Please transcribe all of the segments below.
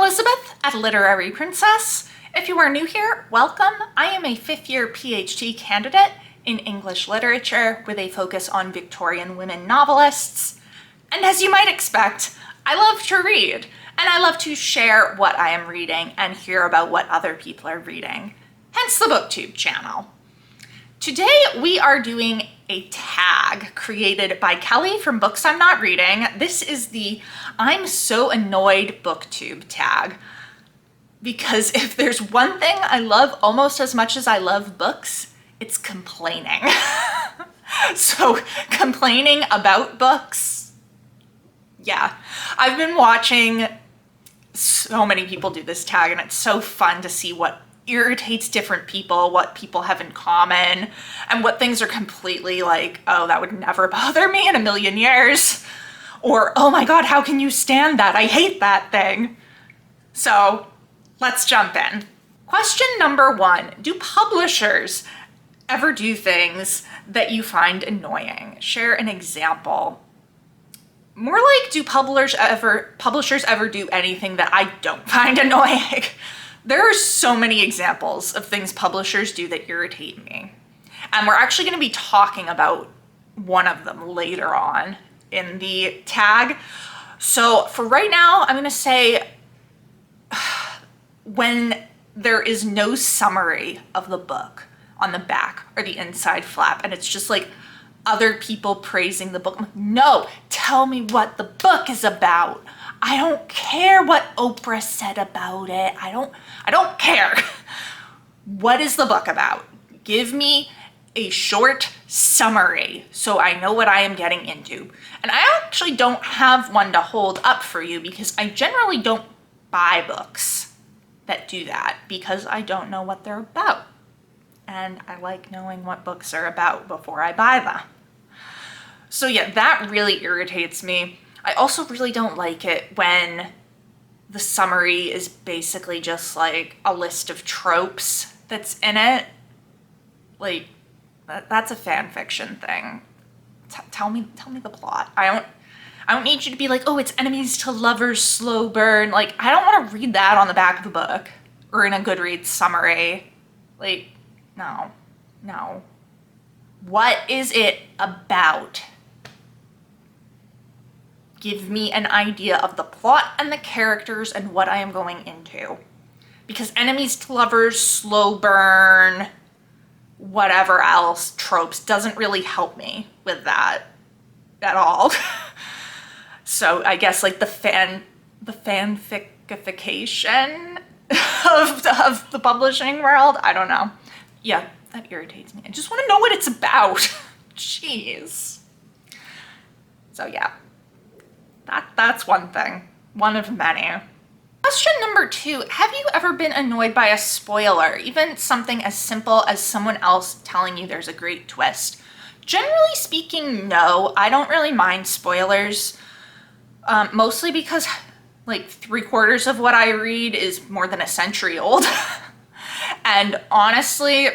Elizabeth at Literary Princess. If you are new here, welcome. I am a fifth-year PhD candidate in English literature with a focus on Victorian women novelists. And as you might expect, I love to read, and I love to share what I am reading and hear about what other people are reading, hence the BookTube channel. Today we are doing a tag created by Kelly from Books I'm Not Reading. This is the I'm So Annoyed BookTube tag. Because if there's one thing I love almost as much as I love books, it's complaining. So complaining about books, yeah. I've been watching so many people do this tag, and it's so fun to see what irritates different people, what people have in common, and what things are completely like, oh, that would never bother me in a million years. Or, oh my God, how can you stand that? I hate that thing. So let's jump in. Question number 1, do publishers ever do things that you find annoying? Share an example. More like, do publishers ever do anything that I don't find annoying? There are so many examples of things publishers do that irritate me. And we're actually going to be talking about one of them later on in the tag. So for right now, I'm going to say when there is no summary of the book on the back or the inside flap, and it's just like other people praising the book. No, tell me what the book is about. I don't care what Oprah said about it. I don't care. What is the book about? Give me a short summary so I know what I am getting into. And I actually don't have one to hold up for you because I generally don't buy books that do that because I don't know what they're about. And I like knowing what books are about before I buy them. So yeah, that really irritates me. I also really don't like it when the summary is basically just like a list of tropes that's in it. Like, that's a fan fiction thing. Tell me the plot. I don't need you to be like, oh, it's enemies to lovers, slow burn. Like, I don't want to read that on the back of the book or in a Goodreads summary. Like, no. What is it about? Give me an idea of the plot and the characters and what I am going into. Because enemies to lovers, slow burn, whatever else, tropes, doesn't really help me with that at all. So I guess like the fanficification of the publishing world, I don't know. Yeah, that irritates me. I just want to know what it's about. Jeez. So yeah. That's one thing, one of many. Question number 2, have you ever been annoyed by a spoiler, even something as simple as someone else telling you there's a great twist? Generally speaking, no, I don't really mind spoilers, mostly because like 3/4 of what I read is more than a century old. And honestly,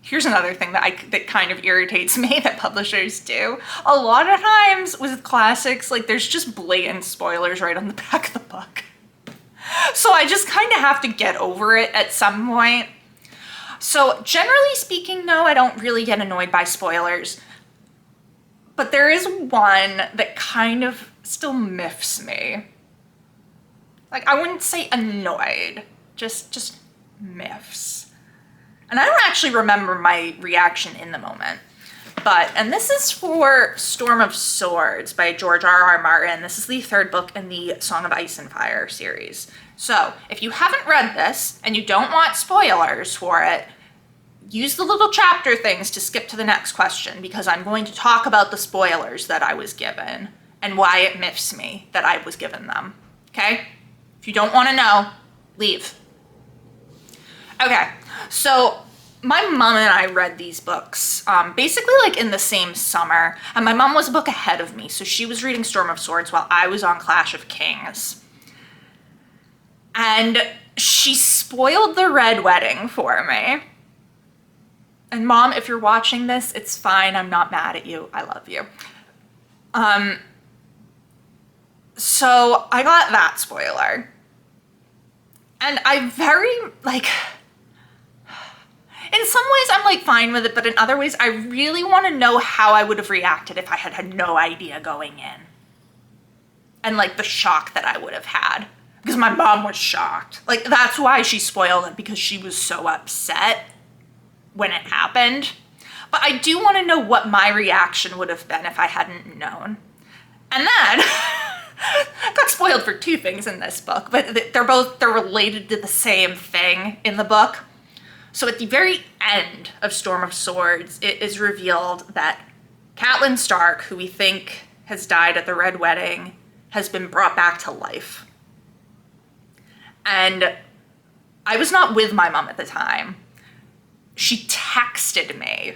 here's another thing that kind of irritates me that publishers do. A lot of times with classics, like there's just blatant spoilers right on the back of the book. So I just kind of have to get over it at some point. So generally speaking, no, I don't really get annoyed by spoilers. But there is one that kind of still miffs me. Like, I wouldn't say annoyed, just miffs. And I don't actually remember my reaction in the moment, and this is for Storm of Swords by George R.R. Martin. This is the 3rd book in the Song of Ice and Fire series. So if you haven't read this and you don't want spoilers for it, use the little chapter things to skip to the next question because I'm going to talk about the spoilers that I was given and why it miffs me that I was given them, okay? If you don't want to know, leave. Okay, so my mom and I read these books basically like in the same summer, and my mom was a book ahead of me, so she was reading Storm of Swords while I was on Clash of Kings. And she spoiled the Red Wedding for me. And Mom, if you're watching this, it's fine, I'm not mad at you, I love you. So I got that spoiler. And I very, like, in some ways I'm like fine with it, but in other ways I really want to know how I would have reacted if I had had no idea going in. And like the shock that I would have had. Because my mom was shocked. Like, that's why she spoiled it, because she was so upset when it happened. But I do want to know what my reaction would have been if I hadn't known. And then I got spoiled for two things in this book, but they're related to the same thing in the book. So at the very end of Storm of Swords, it is revealed that Catelyn Stark, who we think has died at the Red Wedding, has been brought back to life. And I was not with my mom at the time. She texted me.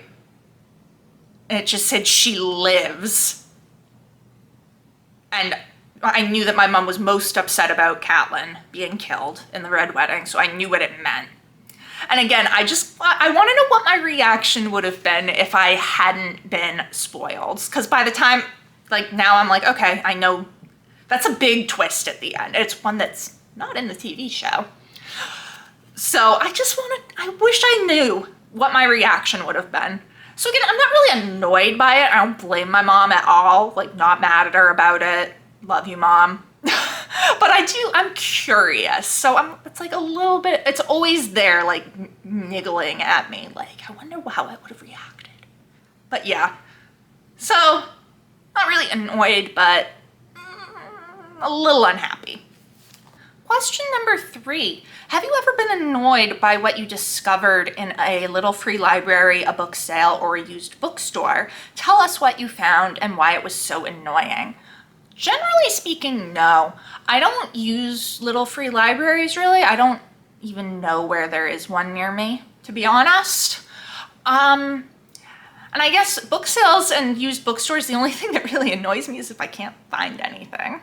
And it just said, she lives. And I knew that my mom was most upset about Catelyn being killed in the Red Wedding, so I knew what it meant. And again, I want to know what my reaction would have been if I hadn't been spoiled. Because by the time, like, now I'm like, okay, I know that's a big twist at the end. It's one that's not in the TV show. So I wish I knew what my reaction would have been. So again, I'm not really annoyed by it. I don't blame my mom at all. Like, not mad at her about it. Love you, Mom. But I'm curious. So it's like a little bit, it's always there, like niggling at me. Like, I wonder how I would have reacted. But yeah. So, not really annoyed, but a little unhappy. Question number 3. Have you ever been annoyed by what you discovered in a little free library, a book sale, or a used bookstore? Tell us what you found and why it was so annoying. Generally speaking, no. I don't use little free libraries, really. I don't even know where there is one near me, to be honest. And I guess book sales and used bookstores, the only thing that really annoys me is if I can't find anything.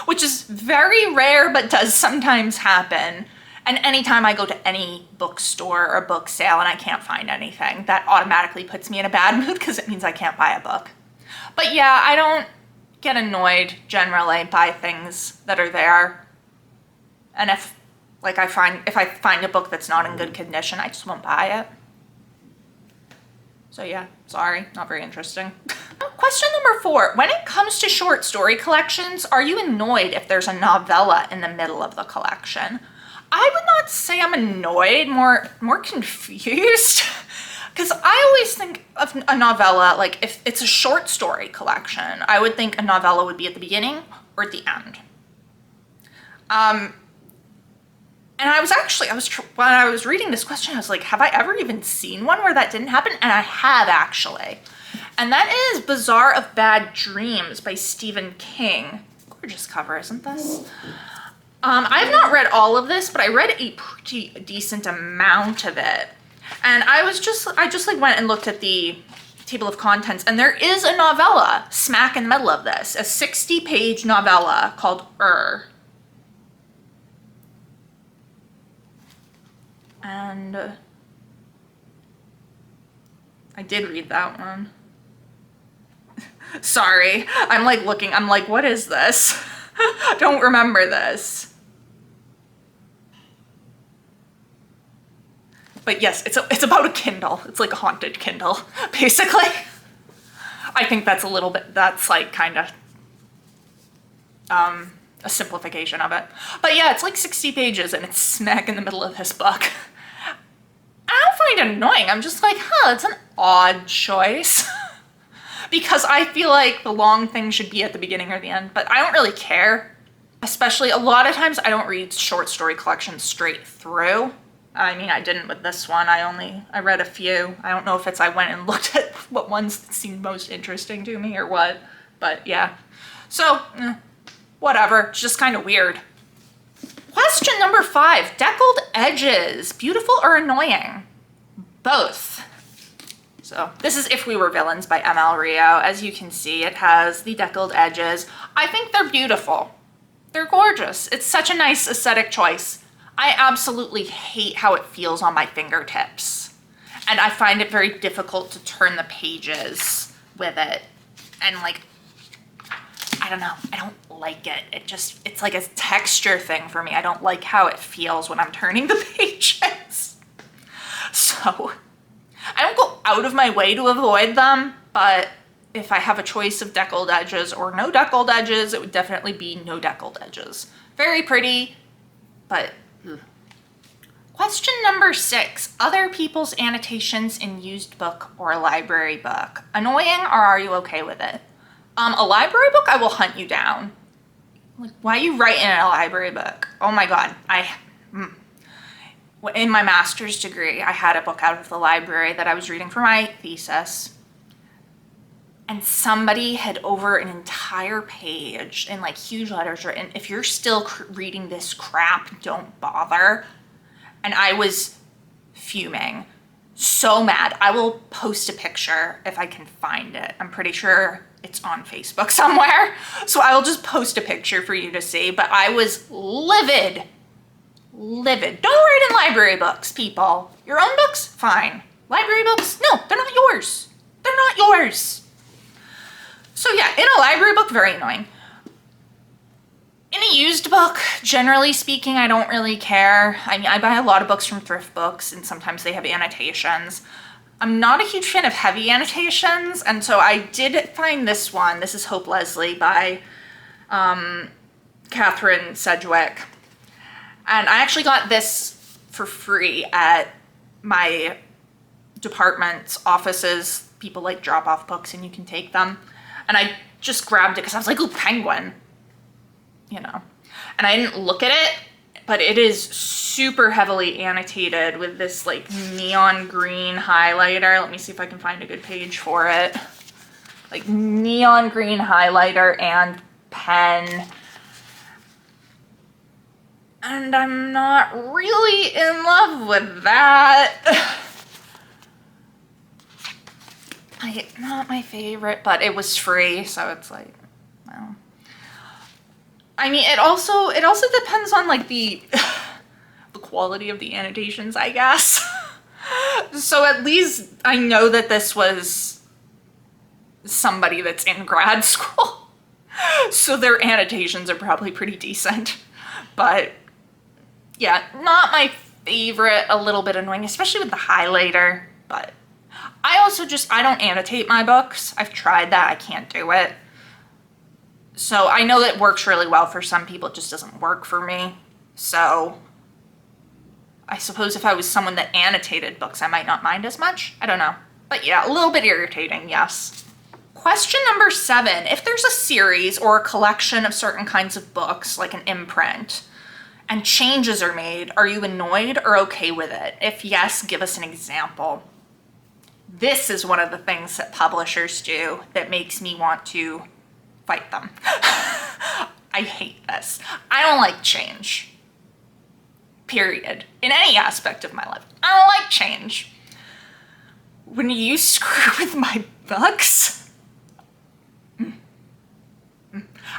Which is very rare, but does sometimes happen. And anytime I go to any bookstore or book sale and I can't find anything, that automatically puts me in a bad mood because it means I can't buy a book. But yeah, I don't get annoyed generally by things that are there. And if I find a book that's not in good condition, I just won't buy it. So yeah, sorry, not very interesting. Question number 4. When it comes to short story collections, are you annoyed if there's a novella in the middle of the collection? I would not say I'm annoyed, more confused. Because I always think of a novella, like if it's a short story collection, I would think a novella would be at the beginning or at the end. And when I was reading this question, I was like, have I ever even seen one where that didn't happen? And I have, actually. And that is Bazaar of Bad Dreams by Stephen King. Gorgeous cover, isn't this? I've not read all of this, but I read a pretty decent amount of it. And I just like went and looked at the table of contents, and there is a novella smack in the middle of this, a 60-page novella called And I did read that one. Sorry, I'm like looking, I'm like, what is this? Don't remember this. But yes, it's about a Kindle. It's like a haunted Kindle, basically. I think that's like kind of a simplification of it. But yeah, it's like 60 pages and it's smack in the middle of this book. I don't find it annoying. I'm just like, it's an odd choice. Because I feel like the long thing should be at the beginning or the end, but I don't really care. Especially a lot of times I don't read short story collections straight through. I mean, I didn't with this one. I read a few. I don't know if I went and looked at what ones seemed most interesting to me or what, but yeah. So, whatever. It's just kind of weird. Question number 5. Deckled edges. Beautiful or annoying? Both. So this is If We Were Villains by ML Rio. As you can see, it has the deckled edges. I think they're beautiful. They're gorgeous. It's such a nice aesthetic choice. I absolutely hate how it feels on my fingertips. And I find it very difficult to turn the pages with it. And like, I don't know, I don't like it. It's like a texture thing for me. I don't like how it feels when I'm turning the pages. So I don't go out of my way to avoid them, but if I have a choice of deckled edges or no deckled edges, it would definitely be no deckled edges. Very pretty, but ugh. Question number 6, other people's annotations in used book or a library book. Annoying, or are you okay with it? A library book, I will hunt you down. Like, why are you writing in a library book? Oh my God, in my master's degree, I had a book out of the library that I was reading for my thesis. And somebody had over an entire page in like huge letters written, if you're still reading this crap, don't bother. And I was fuming, so mad. I will post a picture if I can find it. I'm pretty sure it's on Facebook somewhere. So I will just post a picture for you to see, but I was livid, livid. Don't write in library books, people. Your own books, fine. Library books, no, they're not yours. They're not yours. So yeah, in a library book, very annoying. In a used book, generally speaking, I don't really care. I mean, I buy a lot of books from thrift books, and sometimes they have annotations. I'm not a huge fan of heavy annotations, and so I did find this one. This is Hope Leslie by Catherine Sedgwick. And I actually got this for free at my department's offices. People like drop off books and you can take them. And I just grabbed it because I was like, ooh, Penguin. You know, and I didn't look at it, but it is super heavily annotated with this like neon green highlighter. Let me see if I can find a good page for it. Like neon green highlighter and pen. And I'm not really in love with that. Not my favorite, but it was free, so it's like, well. I mean, it also depends on like the quality of the annotations, I guess. So at least I know that this was somebody that's in grad school. So their annotations are probably pretty decent. But yeah, not my favorite, a little bit annoying, especially with the highlighter. But I don't annotate my books. I've tried that, I can't do it. So I know that works really well for some people, it just doesn't work for me. So I suppose if I was someone that annotated books, I might not mind as much. I don't know. But yeah, a little bit irritating, yes. Question number 7. If there's a series or a collection of certain kinds of books, like an imprint, and changes are made, are you annoyed or okay with it? If yes, give us an example. This is one of the things that publishers do that makes me want to fight them. I hate this. I don't like change. Period. In any aspect of my life. I don't like change. When you screw with my books, I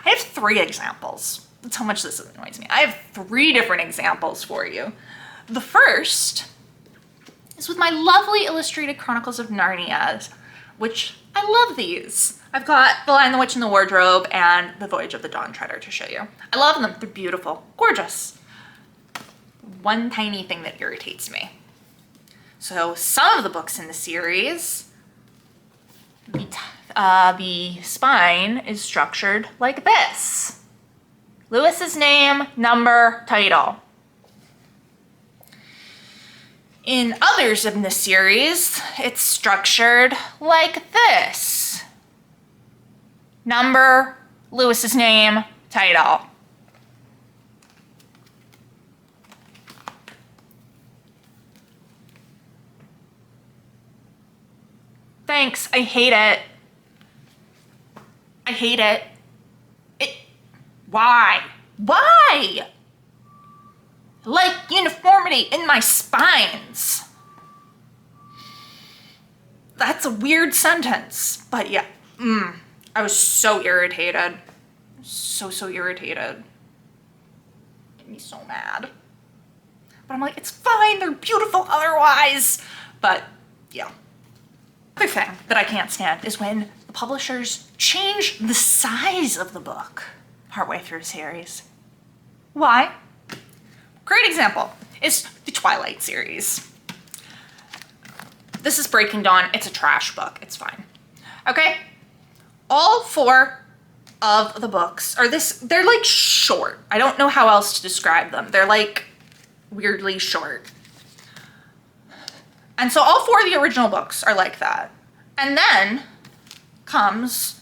have 3 examples. That's how much this annoys me. I have 3 different examples for you. The first is with my lovely illustrated Chronicles of Narnia, which I love these. I've got The Lion, the Witch, and the Wardrobe and The Voyage of the Dawn Treader to show you. I love them. They're beautiful, gorgeous. One tiny thing that irritates me. So some of the books in the series, the spine is structured like this. Lewis's name, number, title. In others in the series, it's structured like this. Number, Lewis's name, title. Thanks, I hate it. I hate it. Why? Why? Like uniformity in my spines. That's a weird sentence, but yeah, I was so irritated. So irritated. Made me so mad. But I'm like, it's fine, they're beautiful otherwise. But yeah. Other thing that I can't stand is when the the publishers change the size of the book partway through a series. Why? Great example is the Twilight series. This is Breaking Dawn. It's a trash book. It's fine. Okay? All 4 of the books are they're like short. I don't know how else to describe them. They're like weirdly short. And so all 4 of the original books are like that. And then comes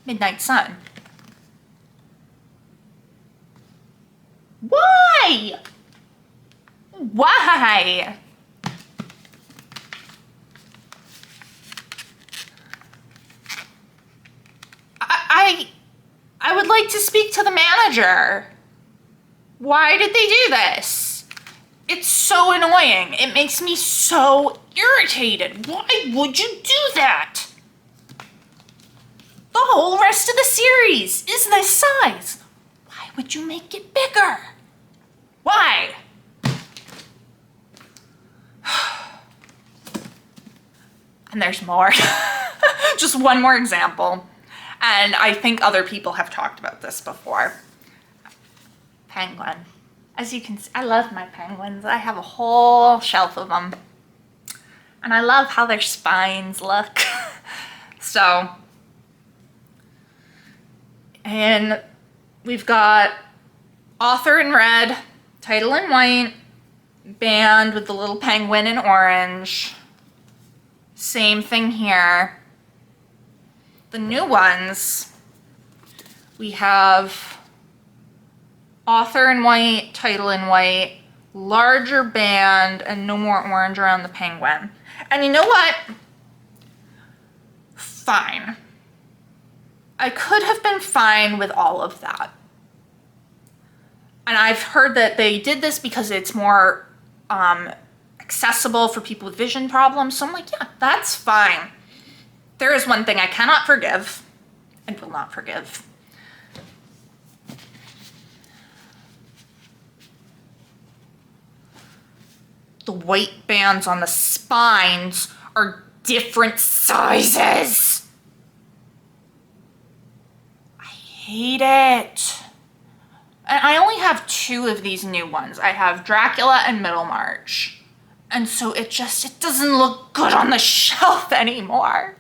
Midnight Sun. Why? Why? I would like to speak to the manager. Why did they do this? It's so annoying. It makes me so irritated. Why would you do that? The whole rest of the series is this size. Why would you make it bigger? Why? And there's more. Just one more example. And I think other people have talked about this before. Penguin. As you can see, I love my penguins. I have a whole shelf of them. And I love how their spines look. So, and we've got author in red, title in white, band with the little penguin in orange. Same thing here. The new ones, we have author in white, title in white, larger band, and no more orange around the penguin. And you know what? Fine. I could have been fine with all of that. And I've heard that they did this because it's more accessible for people with vision problems. So I'm like, yeah, that's fine. There is one thing I cannot forgive and will not forgive. The white bands on the spines are different sizes. I hate it. And I only have 2 of these new ones. I have Dracula and Middlemarch. And so it doesn't look good on the shelf anymore.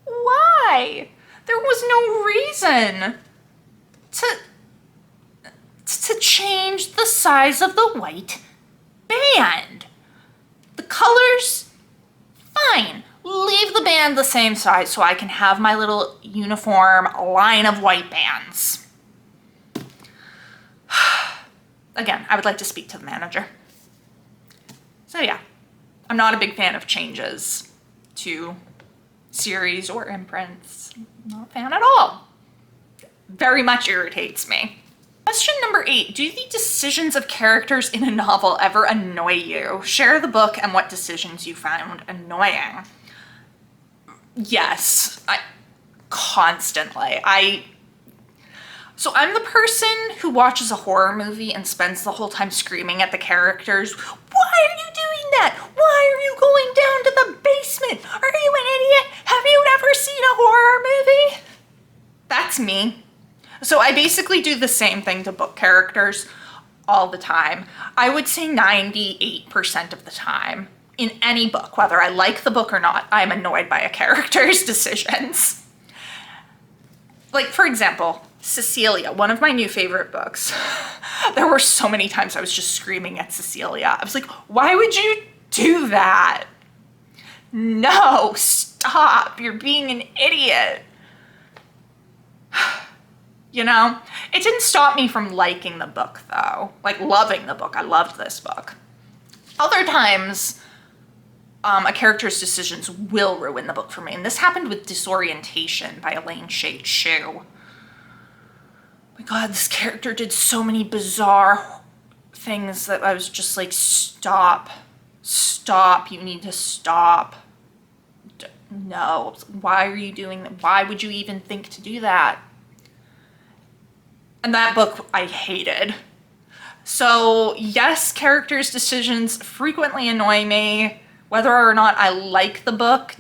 Why? There was no reason to change the size of the white band. The colors, fine. Leave the band the same size so I can have my little uniform line of white bands. Again, I would like to speak to the manager. So yeah, I'm not a big fan of changes to series or imprints. Not a fan at all. Very much irritates me. Question number 8. Do the decisions of characters in a novel ever annoy you? Share the book and what decisions you found annoying. Yes, constantly. So I'm the person who watches a horror movie and spends the whole time screaming at the characters. Why are you doing that? Why are you going down to the basement? Are you an idiot? Have you never seen a horror movie? That's me. So I basically do the same thing to book characters all the time. I would say 98% of the time in any book, whether I like the book or not, I'm annoyed by a character's decisions. Like, for example, Cecilia, one of my new favorite books. There were so many times I was just screaming at Cecilia. I was like, why would you do that? No, stop. You're being an idiot. You know, it didn't stop me from liking the book though, like loving the book. I loved this book. Other times, a character's decisions will ruin the book for me. And this happened with Disorientation by Elaine Shade Chu. My God, this character did so many bizarre things that I was just like, stop, you need to stop. No, why are you doing that? Why would you even think to do that? And that book I hated. So yes, characters' decisions frequently annoy me, Whether or not I like the book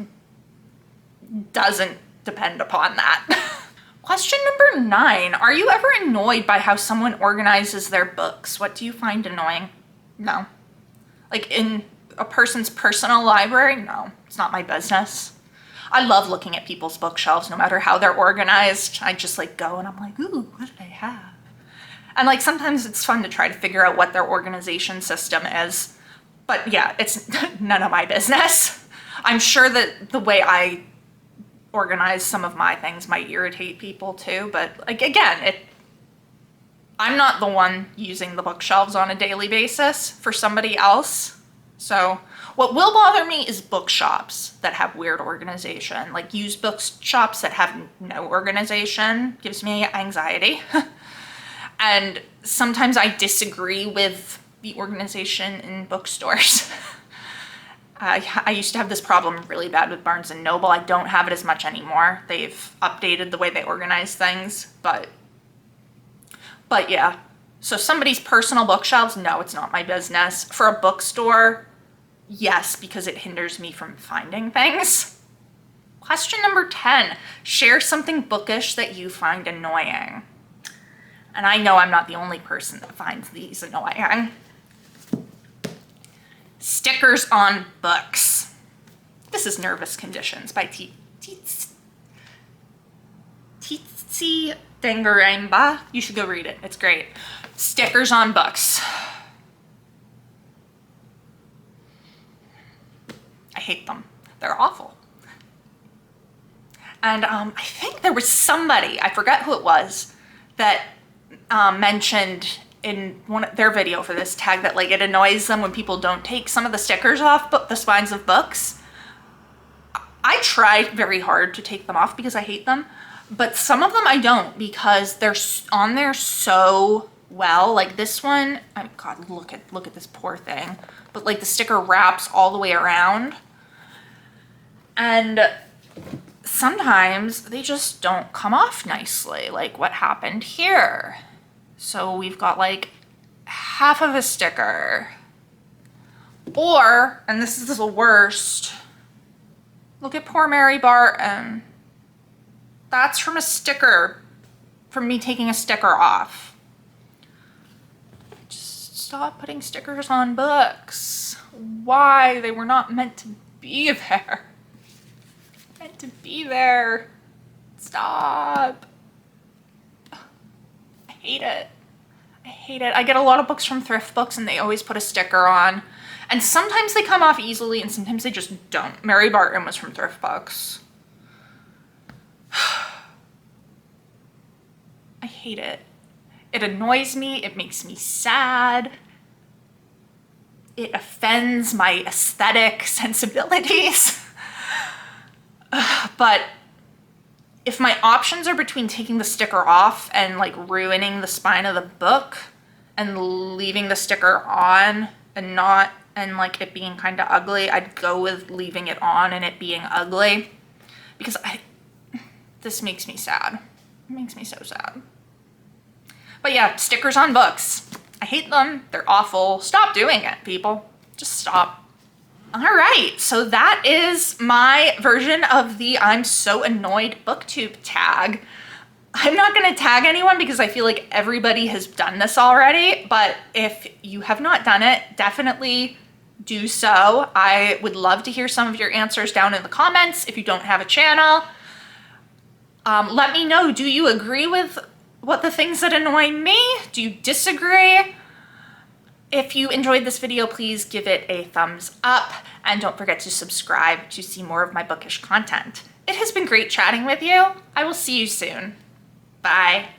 doesn't depend upon that. Question number 9. Are you ever annoyed by how someone organizes their books? What do you find annoying? No. Like in a person's personal library? No, it's not my business. I love looking at people's bookshelves no matter how they're organized. I just like go and I'm like, ooh, what do they have? And like sometimes it's fun to try to figure out what their organization system is. But yeah, it's none of my business. I'm sure that the way I organize some of my things might irritate people too, but like again, I'm not the one using the bookshelves on a daily basis for somebody else. So what will bother me is bookshops that have weird organization, like used bookshops that have no organization gives me anxiety. And sometimes I disagree with the organization in bookstores. I used to have this problem really bad with Barnes & Noble. I don't have it as much anymore. They've updated the way they organize things, but yeah. So somebody's personal bookshelves, no, it's not my business. For a bookstore, yes, because it hinders me from finding things. Question number 10, share something bookish that you find annoying. And I know I'm not the only person that finds these annoying. Stickers on books. This is Nervous Conditions by Titsi Dangaramba. You should go read it. It's great. Stickers on books. I hate them. They're awful. And I think there was somebody, I forgot who it was, that mentioned in their video for this tag that like it annoys them when people don't take some of the stickers off the spines of books. I try very hard to take them off because I hate them, but some of them I don't because they're on there so well. Like this one, oh God, look at this poor thing. But like the sticker wraps all the way around, and sometimes they just don't come off nicely. Like what happened here. So we've got like half of a sticker. Or, and this is the worst, look at poor Mary Barton. That's from a sticker, from me taking a sticker off. Just stop putting stickers on books. Why? They were not meant to be there. Meant to be there. Stop. I hate it. I hate it. I get a lot of books from thrift books and they always put a sticker on. And sometimes they come off easily and sometimes they just don't. Mary Barton was from thrift books. I hate it. It annoys me. It makes me sad. It offends my aesthetic sensibilities. But if my options are between taking the sticker off and like ruining the spine of the book and leaving the sticker on and not, and like it being kind of ugly, I'd go with leaving it on and it being ugly because this makes me sad. It makes me so sad. But yeah, stickers on books. I hate them. They're awful. Stop doing it, people. Just stop. All right, so that is my version of the I'm so annoyed BookTube tag. I'm not gonna tag anyone because I feel like everybody has done this already, but if you have not done it, definitely do so. I would love to hear some of your answers down in the comments if you don't have a channel. Let me know, do you agree with what the things that annoy me? Do you disagree? If you enjoyed this video, please give it a thumbs up and don't forget to subscribe to see more of my bookish content. It has been great chatting with you. I will see you soon. Bye.